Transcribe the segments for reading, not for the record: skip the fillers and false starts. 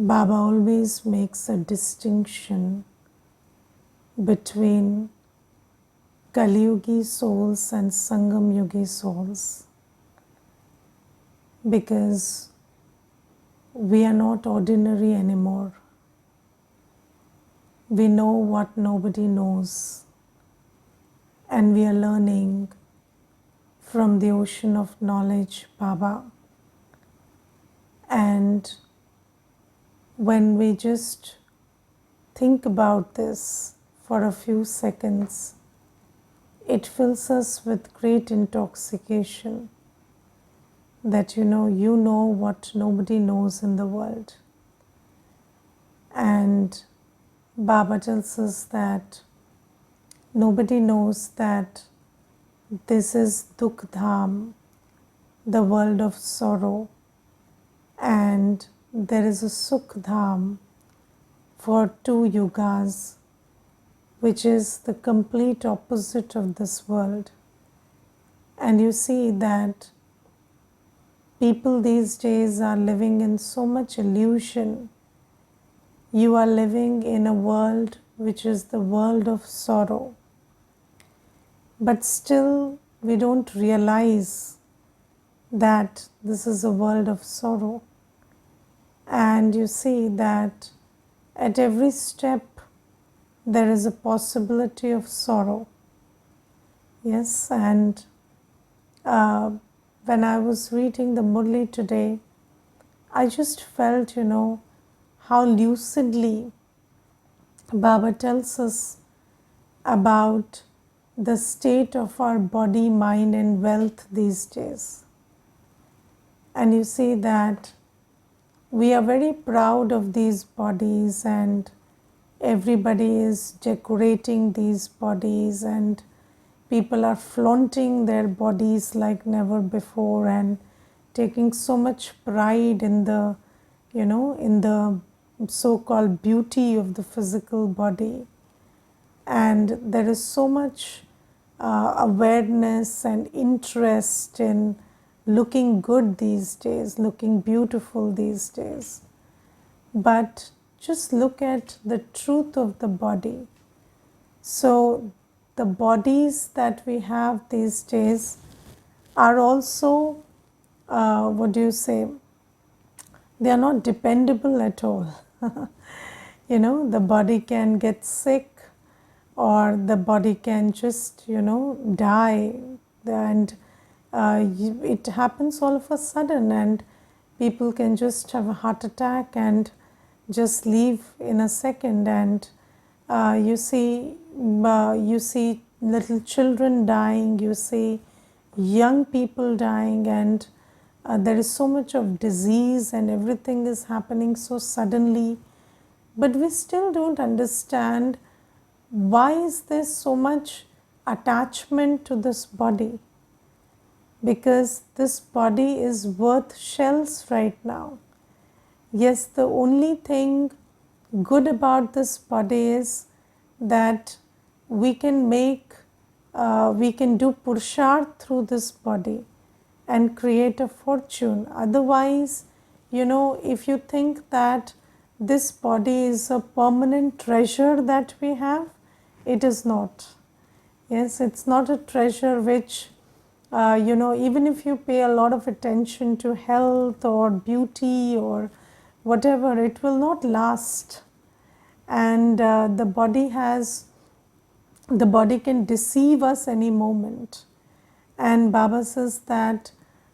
Baba always makes a distinction between Kali Yugi souls and Sangam Yugi souls, because we are not ordinary anymore. We know what nobody knows, and we are learning from the ocean of knowledge, Baba. And when we just think about this for a few seconds, it fills us with great intoxication that you know what nobody knows in the world. And Baba tells us that nobody knows that this is Dukh Dham, the world of sorrow, and there is a Sukh Dham for 2 yugas, which is the complete opposite of this world. And you see that people these days are living in so much illusion. You are living in a world which is the world of sorrow. But still, we don't realize that this is a world of sorrow. And you see that at every step there is a possibility of sorrow. Yes, and when I was reading the Murli today, I just felt, how lucidly Baba tells us about the state of our body, mind, and wealth these days. And you see that we are very proud of these bodies, and everybody is decorating these bodies, and people are flaunting their bodies like never before and taking so much pride in the, in the so-called beauty of the physical body. And there is so much awareness and interest in looking good these days, looking beautiful these days. But just look at the truth of the body. So the bodies that we have these days are also, they are not dependable at all. The body can get sick, or the body can just, die, and it happens all of a sudden, and people can just have a heart attack and just leave in a second. And you see little children dying, you see young people dying, and there is so much of disease, and everything is happening so suddenly. But we still don't understand, why is there so much attachment to this body? Because this body is worth shells right now. Yes, the only thing good about this body is that we can do purusharth through this body and create a fortune. Otherwise, if you think that this body is a permanent treasure that we have, it is not. Yes, it's not a treasure which, even if you pay a lot of attention to health or beauty or whatever, it will not last. And the body can deceive us any moment. And Baba says that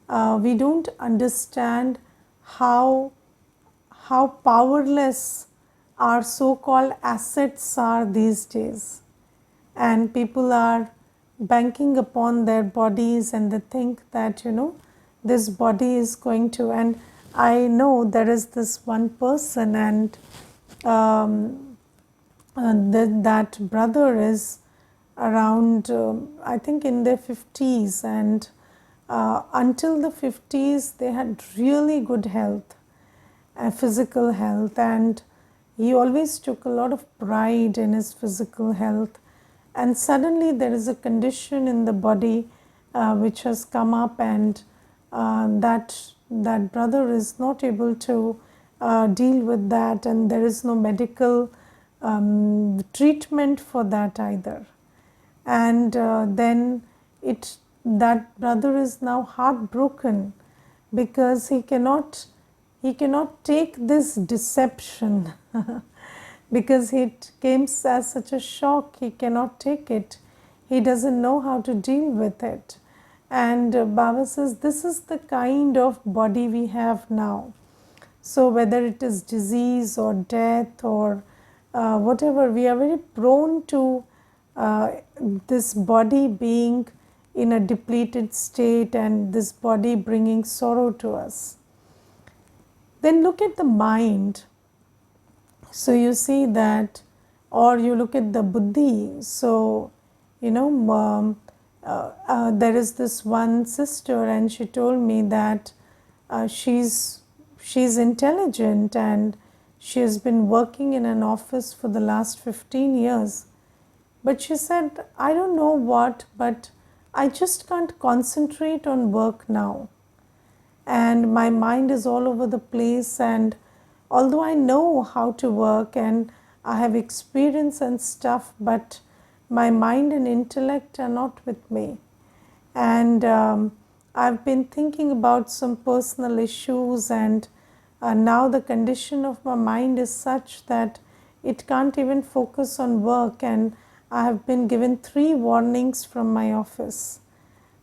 we don't understand how powerless our so-called assets are these days. And people are banking upon their bodies, and they think that, this body is going to, and I know there is this one person, and that brother is around, I think in their 50s, and until the 50s they had really good health, physical health, and he always took a lot of pride in his physical health. And suddenly there is a condition in the body which has come up, and that brother is not able to deal with that, and there is no medical treatment for that either. And then it that brother is now heartbroken because he cannot take this deception because it came as such a shock. He cannot take it. He doesn't know how to deal with it. And Baba says this is the kind of body we have now. So whether it is disease or death or whatever, we are very prone to this body being in a depleted state and this body bringing sorrow to us. Then look at the mind. So you see that, or you look at the buddhi. So, there is this one sister, and she told me that she's intelligent and she has been working in an office for the last 15 years. But she said, I don't know what, but I just can't concentrate on work now. And my mind is all over the place, and although I know how to work and I have experience and stuff, but my mind and intellect are not with me. And I've been thinking about some personal issues, and now the condition of my mind is such that it can't even focus on work. And I have been given 3 warnings from my office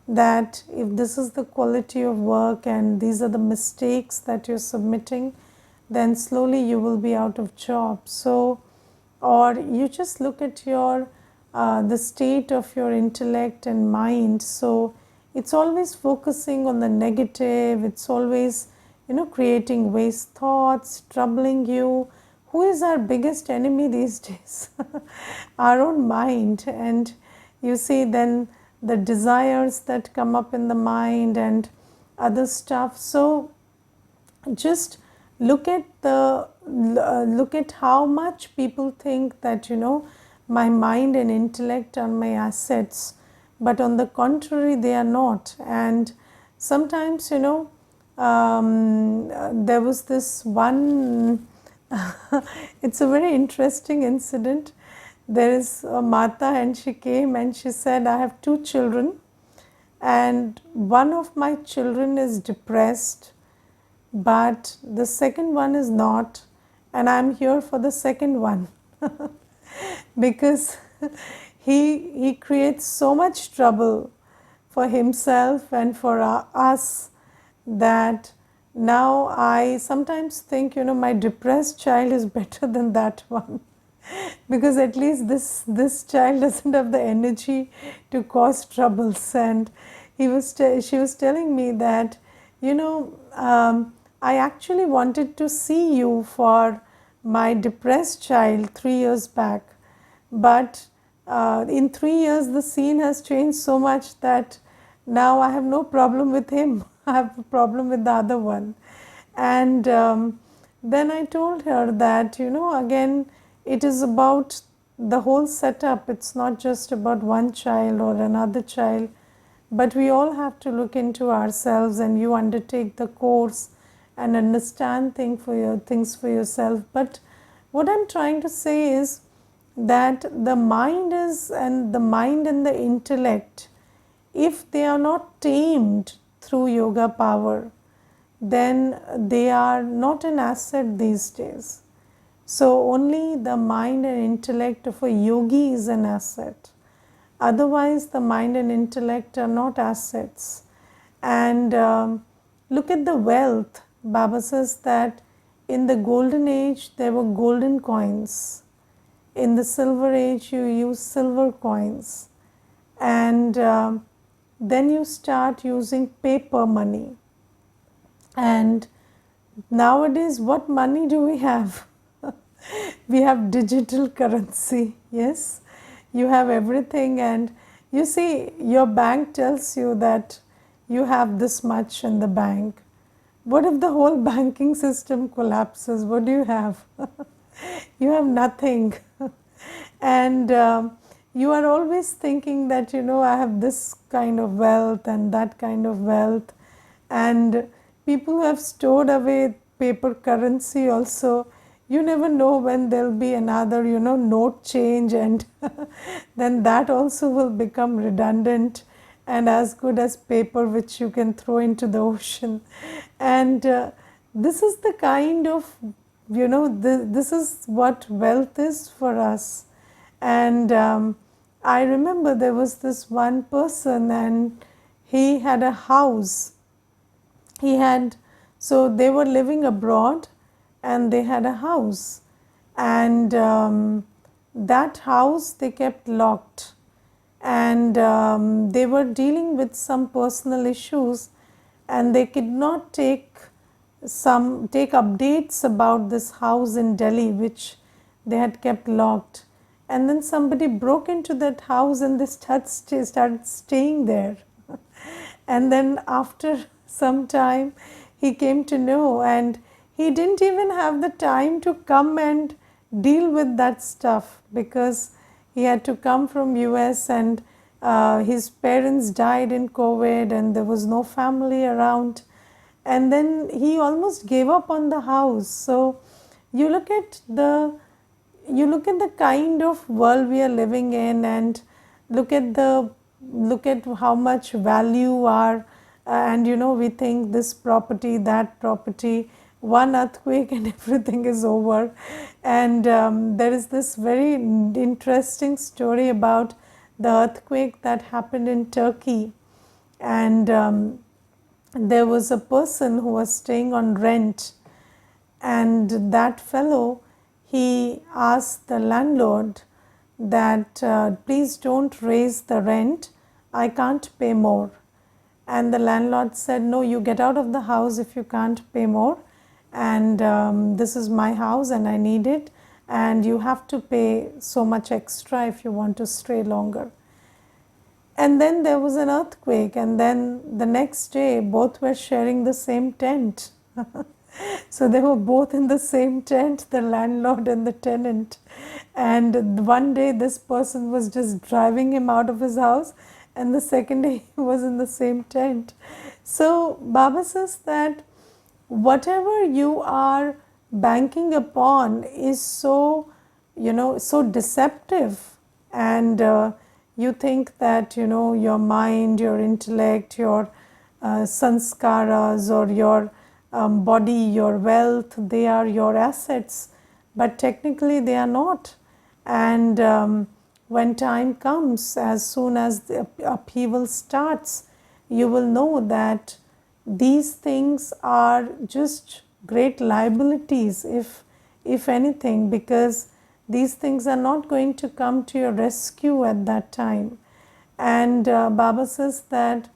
that if this is the quality of work and these are the mistakes that you're submitting, then slowly you will be out of job. So, or you just look at your the state of your intellect and mind. So it's always focusing on the negative. It's always creating waste thoughts, troubling you. Who is our biggest enemy these days? Our own mind. And you see then the desires that come up in the mind and other stuff. So just look at how much people think that my mind and intellect are my assets, but on the contrary they are not. And sometimes there was this one it's a very interesting incident. There is a Mata, and she came and she said, I have 2 children and one of my children is depressed, but the second one is not, and I am here for the second one because he creates so much trouble for himself and for us that now I sometimes think my depressed child is better than that one because at least this child doesn't have the energy to cause troubles. And she was telling me that I actually wanted to see you for my depressed child 3 years back, but in 3 years the scene has changed so much that now I have no problem with him. I have a problem with the other one. And then I told her that again it is about the whole setup. It's not just about one child or another child, but we all have to look into ourselves, and you undertake the course and understand things for yourself. But what I'm trying to say is that the mind and the intellect, if they are not tamed through yoga power, then they are not an asset these days. So only the mind and intellect of a yogi is an asset. Otherwise, the mind and intellect are not assets. And look at the wealth. Baba says that in the golden age, there were golden coins. In the silver age, you use silver coins. And then you start using paper money. And nowadays, what money do we have? We have digital currency. Yes, you have everything, and you see your bank tells you that you have this much in the bank. What if the whole banking system collapses? What do you have? You have nothing. And you are always thinking that I have this kind of wealth and that kind of wealth. And people who have stored away paper currency also, you never know when there'll be another, note change, and then that also will become redundant and as good as paper which you can throw into the ocean. And this is the kind of, this is what wealth is for us. And I remember there was this one person, and he had a house. He had, so they were living abroad, and they had a house, and that house they kept locked, and they were dealing with some personal issues, and they could not take updates about this house in Delhi which they had kept locked. And then somebody broke into that house, and they started staying there. And then after some time he came to know, and he didn't even have the time to come and deal with that stuff, because he had to come from US, and his parents died in COVID, and there was no family around, and then he almost gave up on the house. So you look at the kind of world we are living in, and look at how much value are, and we think this property, that property, one earthquake and everything is over. And there is this very interesting story about the earthquake that happened in Turkey, and there was a person who was staying on rent, and that fellow, he asked the landlord that please don't raise the rent, I can't pay more. And the landlord said, no, you get out of the house if you can't pay more, and this is my house and I need it, and you have to pay so much extra if you want to stay longer. And then there was an earthquake, and then the next day both were sharing the same tent. So they were both in the same tent, the landlord and the tenant. And one day this person was just driving him out of his house, and the second day he was in the same tent. So Baba says that whatever you are banking upon is so, so deceptive, and you think that, your mind, your intellect, your sanskaras, or your body, your wealth, they are your assets, but technically they are not. And when time comes, as soon as the upheaval starts, you will know that these things are just great liabilities, if anything, because these things are not going to come to your rescue at that time. And Baba says that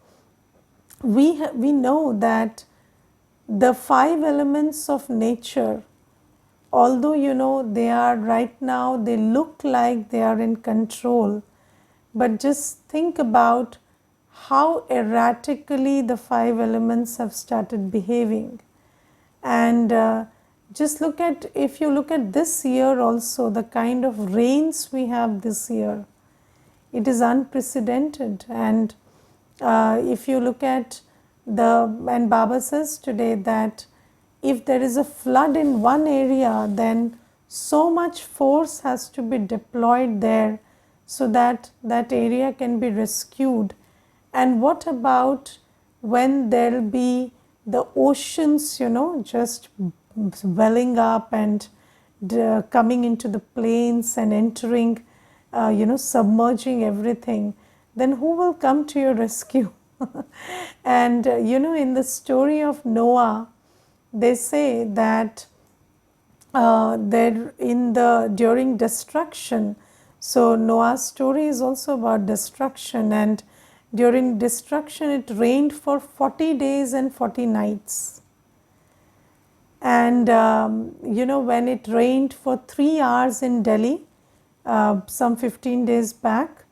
we know that the 5 elements of nature, although they are right now, they look like they are in control, but just think about how erratically the 5 elements have started behaving. And just look at, if you look at this year also, the kind of rains we have this year, it is unprecedented. And if you look at and Baba says today that if there is a flood in one area, then so much force has to be deployed there so that that area can be rescued. And what about when there will be the oceans, just welling up and coming into the plains and entering, submerging everything, then who will come to your rescue? And in the story of Noah, they say that during destruction, so Noah's story is also about destruction, and during destruction it rained for 40 days and 40 nights. And when it rained for 3 hours in Delhi, some 15 days back,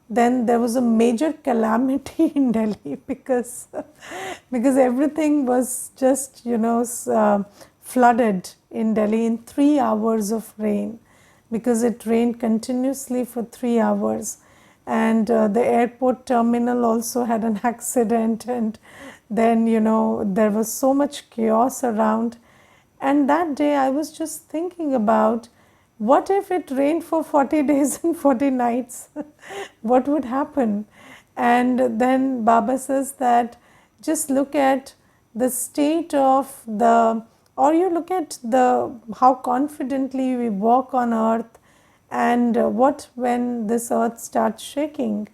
then there was a major calamity in Delhi because everything was just flooded in Delhi in 3 hours of rain, because it rained continuously for 3 hours. And the airport terminal also had an accident, and then there was so much chaos around. And that day I was just thinking about, what if it rained for 40 days and 40 nights? What would happen? And then Baba says that just look at the state of the, or you look at the how confidently we walk on earth, and what when this earth starts shaking,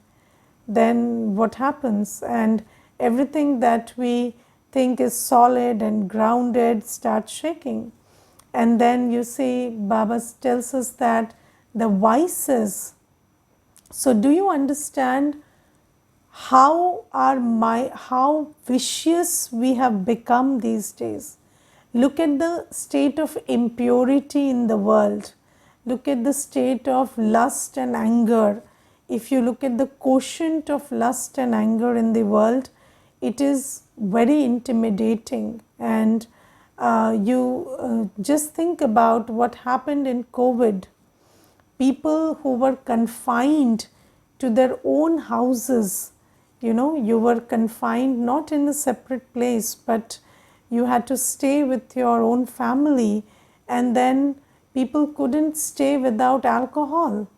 then what happens? And everything that we think is solid and grounded starts shaking. And then you see, Baba tells us that the vices. So, do you understand how vicious we have become these days? Look at the state of impurity in the world. Look at the state of lust and anger. If you look at the quotient of lust and anger in the world, it is very intimidating. And you just think about what happened in COVID. People who were confined to their own houses, you were confined not in a separate place, but you had to stay with your own family, and then people couldn't stay without alcohol,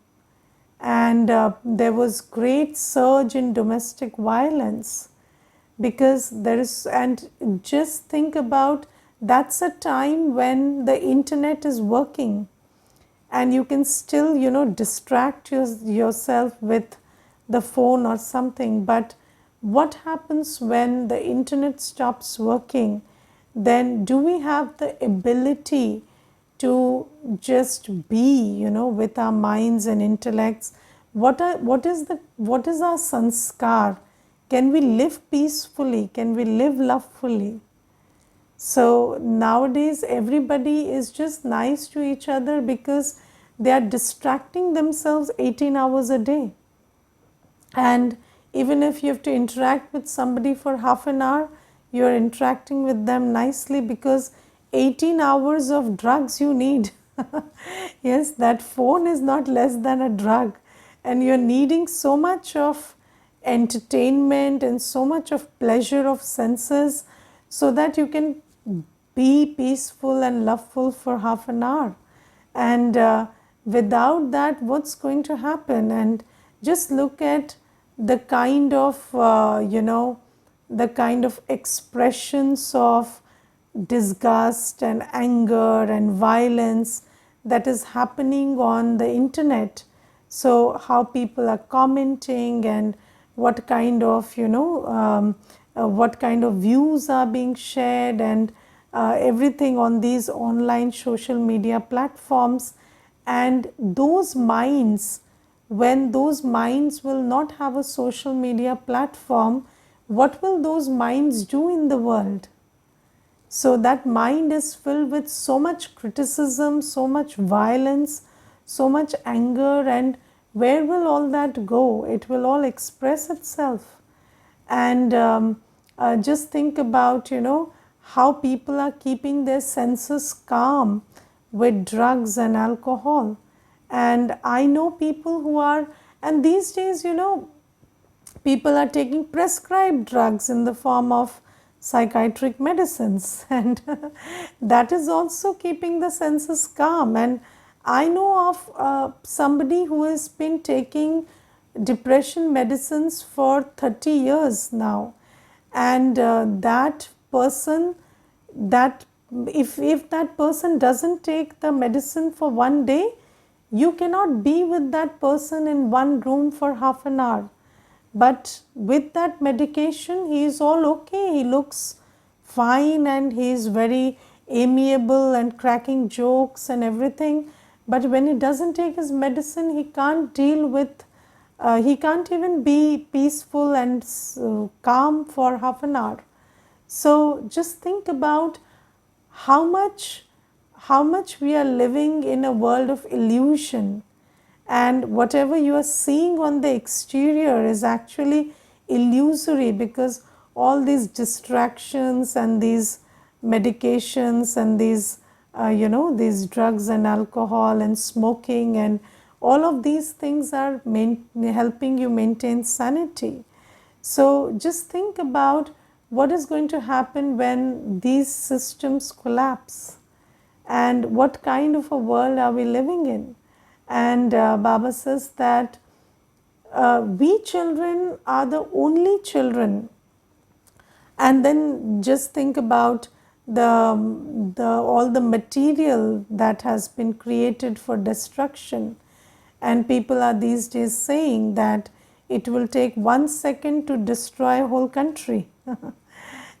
and there was great surge in domestic violence because there is. And just think about, that's a time when the internet is working and you can still distract yourself with the phone or something. But what happens when the internet stops working? Then do we have the ability to just be with our minds and intellects? What is our sanskar? Can we live peacefully? Can we live lovefully? So nowadays everybody is just nice to each other because they are distracting themselves 18 hours a day. And even if you have to interact with somebody for half an hour, you are interacting with them nicely because 18 hours of drugs you need. Yes, that phone is not less than a drug, and you're needing so much of entertainment and so much of pleasure of senses so that you can be peaceful and loveful for half an hour. And without that, what's going to happen? And just look at the kind of the kind of expressions of disgust and anger and violence that is happening on the internet. So how people are commenting, and what kind of what kind of views are being shared, and everything on these online social media platforms. And those minds, when those minds will not have a social media platform, what will those minds do in the world? So that mind is filled with so much criticism, so much violence, so much anger, and where will all that go? It will all express itself. And just think about how people are keeping their senses calm with drugs and alcohol. And I know people who are, and these days people are taking prescribed drugs in the form of psychiatric medicines, and that is also keeping the senses calm. And I know of somebody who has been taking depression medicines for 30 years now, and that person, that if that person doesn't take the medicine for one day, you cannot be with that person in one room for half an hour. But with that medication, he is all okay, he looks fine, and he is very amiable and cracking jokes and everything. But when he doesn't take his medicine, he can't deal with, he can't even be peaceful and calm for half an hour. So just think about how much we are living in a world of illusion, and whatever you are seeing on the exterior is actually illusory, because all these distractions and these medications and these these drugs and alcohol and smoking and all of these things are helping you maintain sanity. So just think about what is going to happen when these systems collapse. and what kind of a world are we living in. And Baba says that we children are the only children. And then just think about the all the material that has been created for destruction, and people are these days saying that it will take 1 second to destroy a whole country.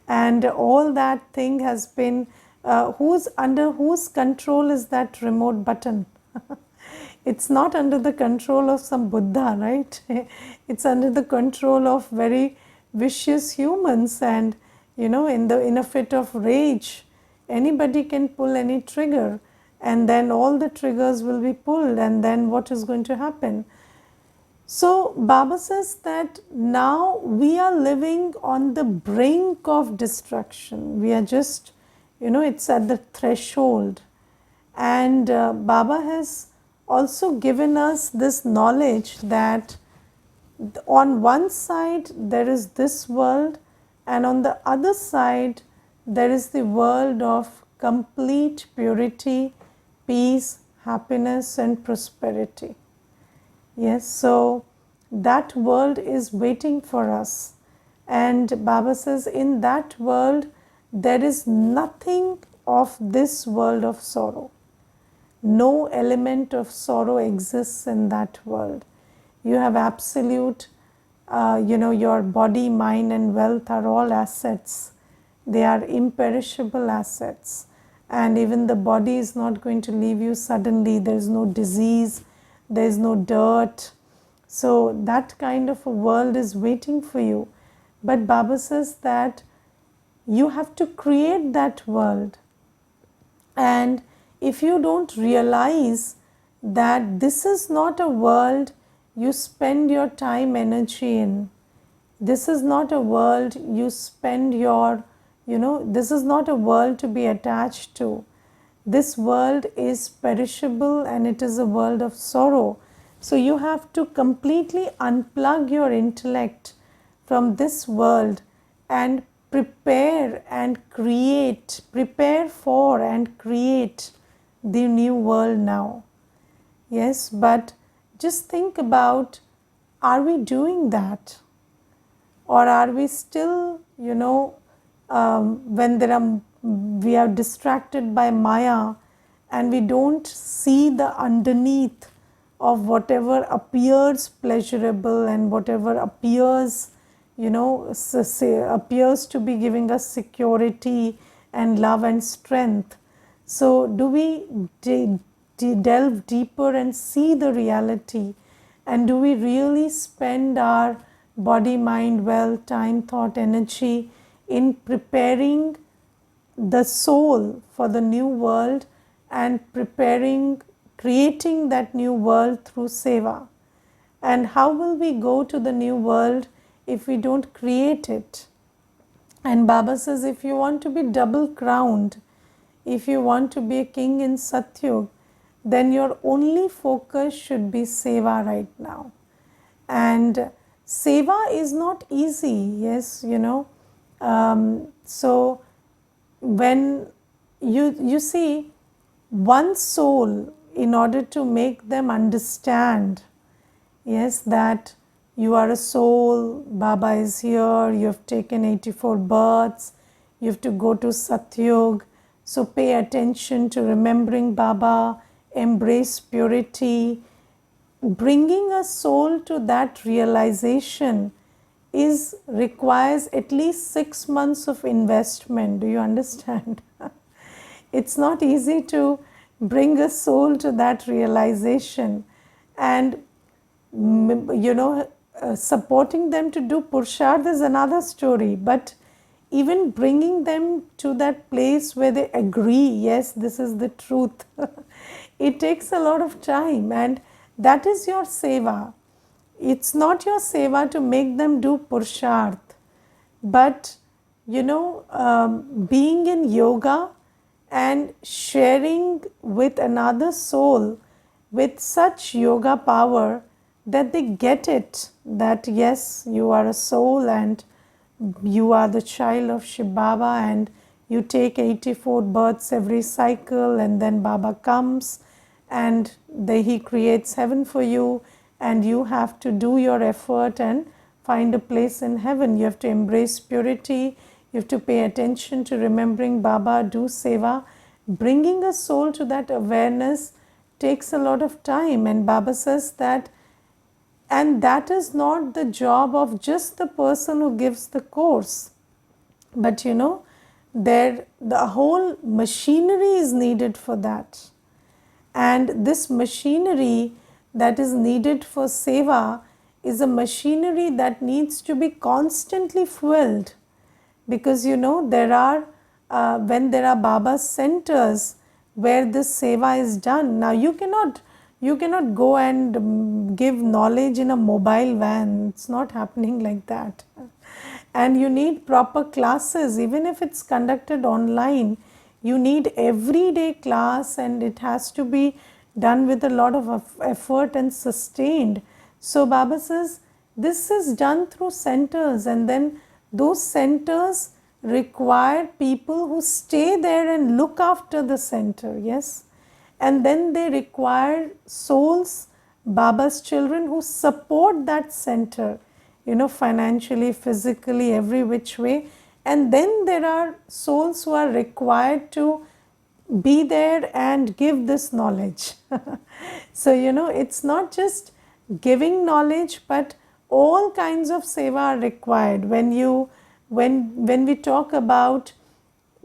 And all that thing has been, who's under whose control is that remote button? It's not under the control of some Buddha, right? It's under the control of very vicious humans, and in a fit of rage, anybody can pull any trigger, and then all the triggers will be pulled, and then what is going to happen? So Baba says that now we are living on the brink of destruction. We are just, it's at the threshold. And Baba has also given us this knowledge that on one side there is this world, and on the other side there is the world of complete purity, peace, happiness, and prosperity. Yes, so that world is waiting for us. And Baba says, in that world, there is nothing of this world of sorrow. No element of sorrow exists in that world. You have absolute, your body, mind, and wealth are all assets. They are imperishable assets. And even the body is not going to leave you suddenly. There is no disease, there is no dirt. So that kind of a world is waiting for you. But Baba says that you have to create that world. And if you don't realize that this is not a world you spend your time, energy in, this is not a world you spend your, this is not a world to be attached to. This world is perishable and it is a world of sorrow. So you have to completely unplug your intellect from this world and prepare for and create the new world now. Yes, but just think about, are we doing that? Or are we still, when we are distracted by Maya and we don't see the underneath of whatever appears pleasurable and whatever appears, appears to be giving us security and love and strength. So do we delve deeper and see the reality? And do we really spend our body, mind, wealth, time, thought, energy in preparing the soul for the new world and creating that new world through seva? And how will we go to the new world if we don't create it? And Baba says, if you want to be double crowned, if you want to be a king in Satyug, then your only focus should be seva right now. And seva is not easy, yes, so when you see one soul, in order to make them understand, yes, that you are a soul, Baba is here, you have taken 84 births, you have to go to Satyug, so pay attention to remembering Baba, embrace purity. Bringing a soul to that realization requires at least 6 months of investment. Do you understand? It's not easy to bring a soul to that realization. And supporting them to do Purusharth is another story, but even bringing them to that place where they agree, yes, this is the truth, it takes a lot of time, and that is your seva. It's not your seva to make them do Purusharth, but being in yoga and sharing with another soul with such yoga power that they get it, that yes, you are a soul and you are the child of Shiv Baba, and you take 84 births every cycle, and then Baba comes and he creates heaven for you, and you have to do your effort and find a place in heaven. You have to embrace purity, you have to pay attention to remembering Baba, do seva. Bringing a soul to that awareness takes a lot of time, and Baba says that, and that is not the job of just the person who gives the course, but there the whole machinery is needed for that. And this machinery that is needed for seva is a machinery that needs to be constantly fueled, because there are when there are Baba centers where this seva is done. Now you cannot go and give knowledge in a mobile van. It's not happening like that. And you need proper classes. Even if it's conducted online, you need everyday class, and it has to be done with a lot of effort and sustained. So Baba says this is done through centers, and then those centers require people who stay there and look after the center. Yes, and then they require souls, Baba's children, who support that center, financially, physically, every which way. And then there are souls who are required to be there and give this knowledge. So it's not just giving knowledge, but all kinds of seva are required. When we talk about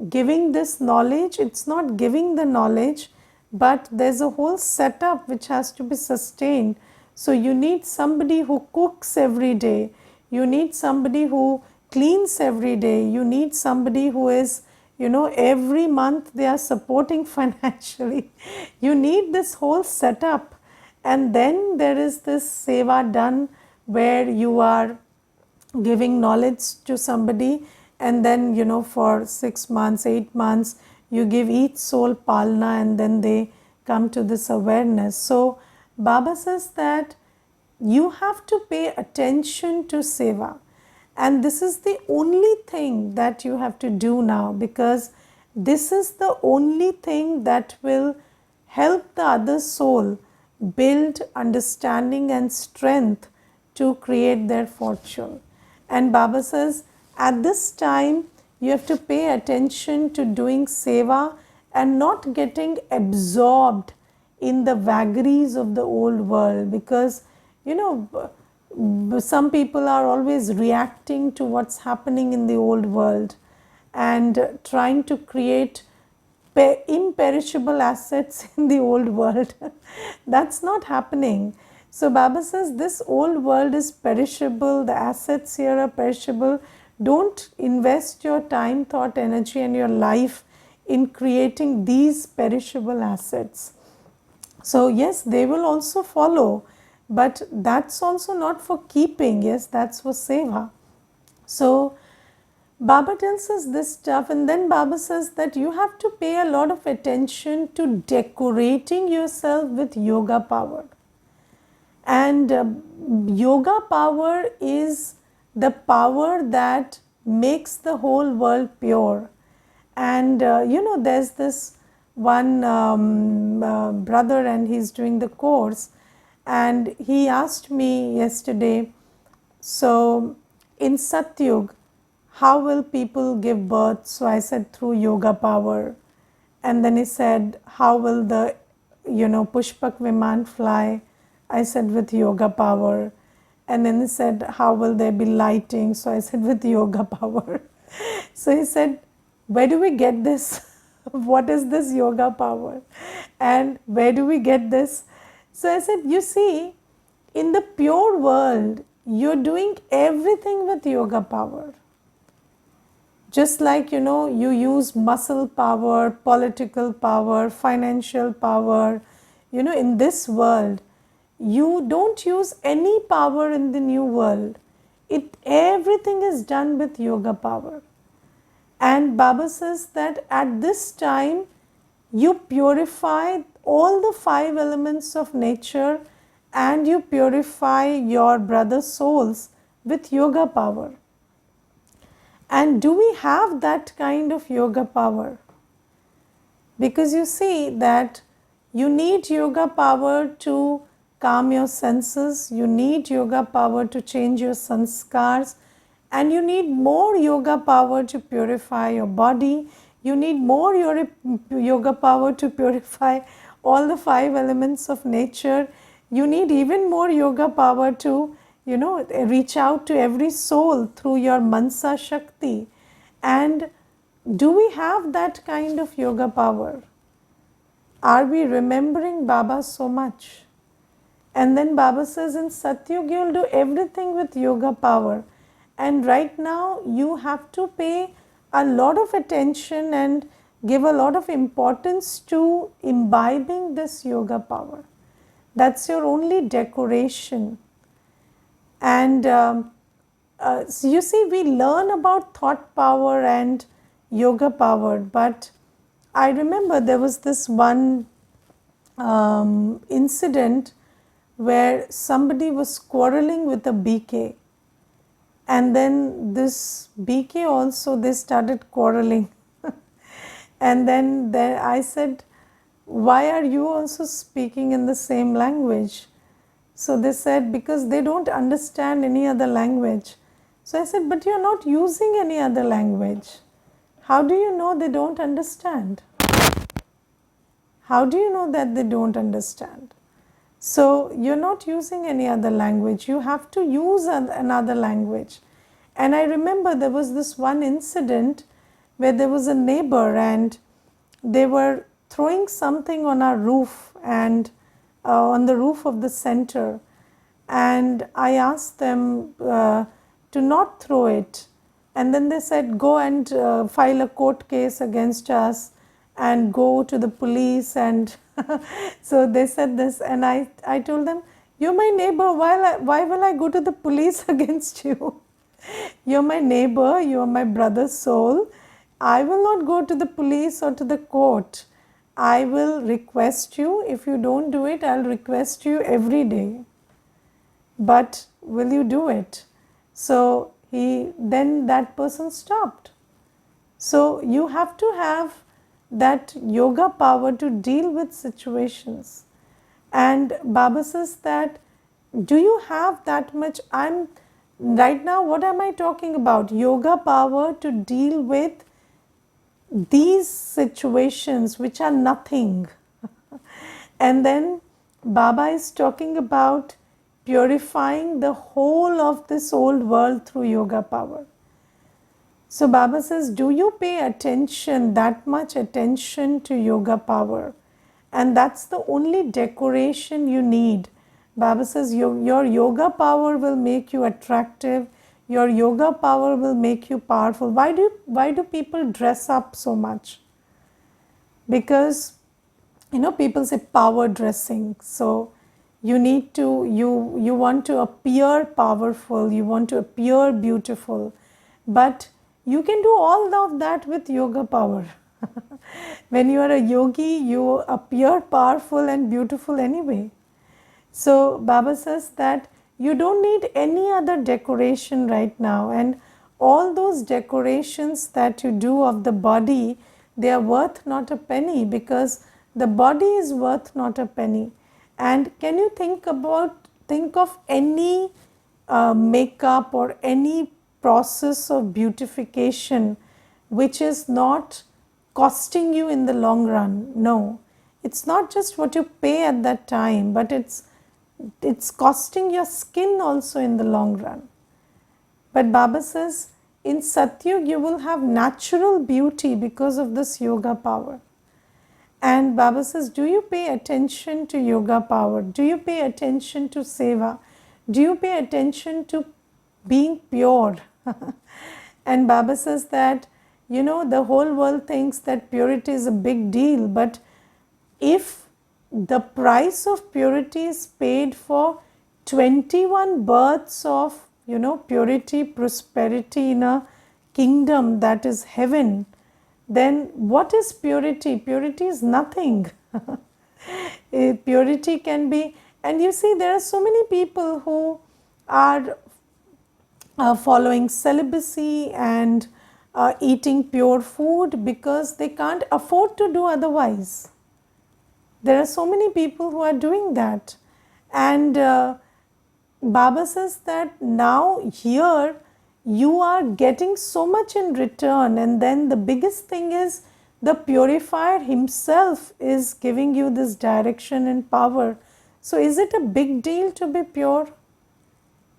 giving this knowledge, it's not giving the knowledge, but there's a whole setup which has to be sustained. So you need somebody who cooks every day, you need somebody who cleans every day, you need somebody who is, every month they are supporting financially. You need this whole setup. And then there is this seva done where you are giving knowledge to somebody, and then for 6 months, 8 months, you give each soul palna, and then they come to this awareness. So Baba says that you have to pay attention to seva, and this is the only thing that you have to do now, because this is the only thing that will help the other soul build understanding and strength to create their fortune. And Baba says at this time you have to pay attention to doing seva and not getting absorbed in the vagaries of the old world, because some people are always reacting to what's happening in the old world and trying to create imperishable assets in the old world. That's not happening. So Baba says this old world is perishable, the assets here are perishable. Don't invest your time, thought, energy and your life in creating these perishable assets. So yes, they will also follow, but that's also not for keeping. Yes, that's for seva. So Baba tells us this stuff, and then Baba says that you have to pay a lot of attention to decorating yourself with yoga power. And yoga power is the power that makes the whole world pure. And there's this one brother, and he's doing the course, and he asked me yesterday, so in Satyug, how will people give birth? So I said, through yoga power. And then he said, how will the Pushpak Viman fly? I said, with yoga power. And then he said, how will there be lighting? So I said, with yoga power. So he said, where do we get this? What is this yoga power? And where do we get this? So I said, you see, in the pure world, you're doing everything with yoga power. Just like, you use muscle power, political power, financial power, in this world, you don't use any power in the new world. Everything is done with yoga power. And Baba says that at this time, you purify all the 5 elements of nature, and you purify your brother souls with yoga power. And do we have that kind of yoga power? Because you see that you need yoga power to calm your senses, you need yoga power to change your sanskars, and you need more yoga power to purify your body. You need more yoga power to purify all the 5 elements of nature. You need even more yoga power to, reach out to every soul through your Mansa Shakti. And do we have that kind of yoga power? Are we remembering Baba so much? And then Baba says in Satyug you'll do everything with yoga power. And right now you have to pay a lot of attention and give a lot of importance to imbibing this yoga power. That's your only decoration. And so you see, we learn about thought power and yoga power, but I remember there was this one incident where somebody was quarreling with a BK, and then this BK also, they started quarreling. And then I said, why are you also speaking in the same language? So they said, because they don't understand any other language. So I said, but you're not using any other language. How do you know they don't understand? How do you know that they don't understand? So you're not using any other language. You have to use another language. And I remember there was this one incident where there was a neighbor and they were throwing something on our roof and on the roof of the center. And I asked them to not throw it. And then they said, go and file a court case against us and go to the police. And so they said this, and I told them, you're my neighbor, why will I go to the police against you? You're my neighbor, you're my brother's soul. I will not go to the police or to the court. I will request you. If you don't do it, I'll request you every day. But will you do it? So then that person stopped. So you have to have that yoga power to deal with situations. And Baba says that, do you have that much? Right now, what am I talking about? Yoga power to deal with these situations which are nothing. And then Baba is talking about purifying the whole of this old world through yoga power. So Baba says, do you pay attention, that much attention to yoga power? And that's the only decoration you need. Baba says your yoga power will make you attractive. Your yoga power will make you powerful. Why do people dress up so much? Because people say power dressing. So you need to, you want to appear powerful, you want to appear beautiful, but you can do all of that with yoga power. When you are a yogi, you appear powerful and beautiful anyway. So Baba says that you don't need any other decoration right now, and all those decorations that you do of the body, they are worth not a penny, because the body is worth not a penny. And can you think of any makeup or any process of beautification which is not costing you in the long run? No, it's not just what you pay at that time, but it's costing your skin also in the long run. But Baba says in Satyug you will have natural beauty because of this yoga power. And Baba says, do you pay attention to yoga power? Do you pay attention to seva? Do you pay attention to being pure? And Baba says that, the whole world thinks that purity is a big deal, but if the price of purity is paid for 21 births of, purity, prosperity in a kingdom that is heaven, then what is purity? Purity is nothing. Purity can be, and you see there are so many people who are following celibacy and eating pure food because they can't afford to do otherwise. There are so many people who are doing that. And Baba says that now here you are getting so much in return, and then the biggest thing is the purifier himself is giving you this direction and power. So is it a big deal to be pure?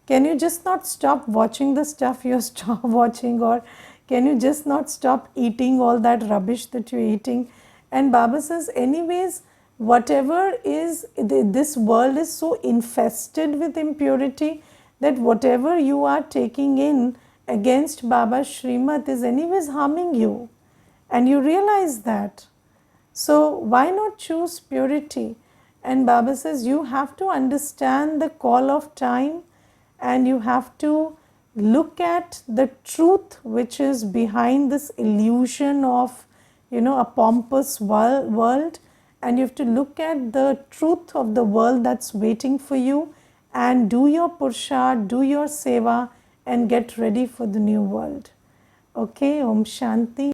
Can you just not stop watching the stuff you're stop watching, or can you just not stop eating all that rubbish that you're eating? And Baba says, anyways, whatever is, this world is so infested with impurity that whatever you are taking in against Baba's Srimat is anyways harming you. And you realize that. So why not choose purity? And Baba says you have to understand the call of time, and you have to look at the truth which is behind this illusion of, a pompous world, and you have to look at the truth of the world that's waiting for you, and do your purusharth, do your seva, and get ready for the new world. Okay, Om Shanti.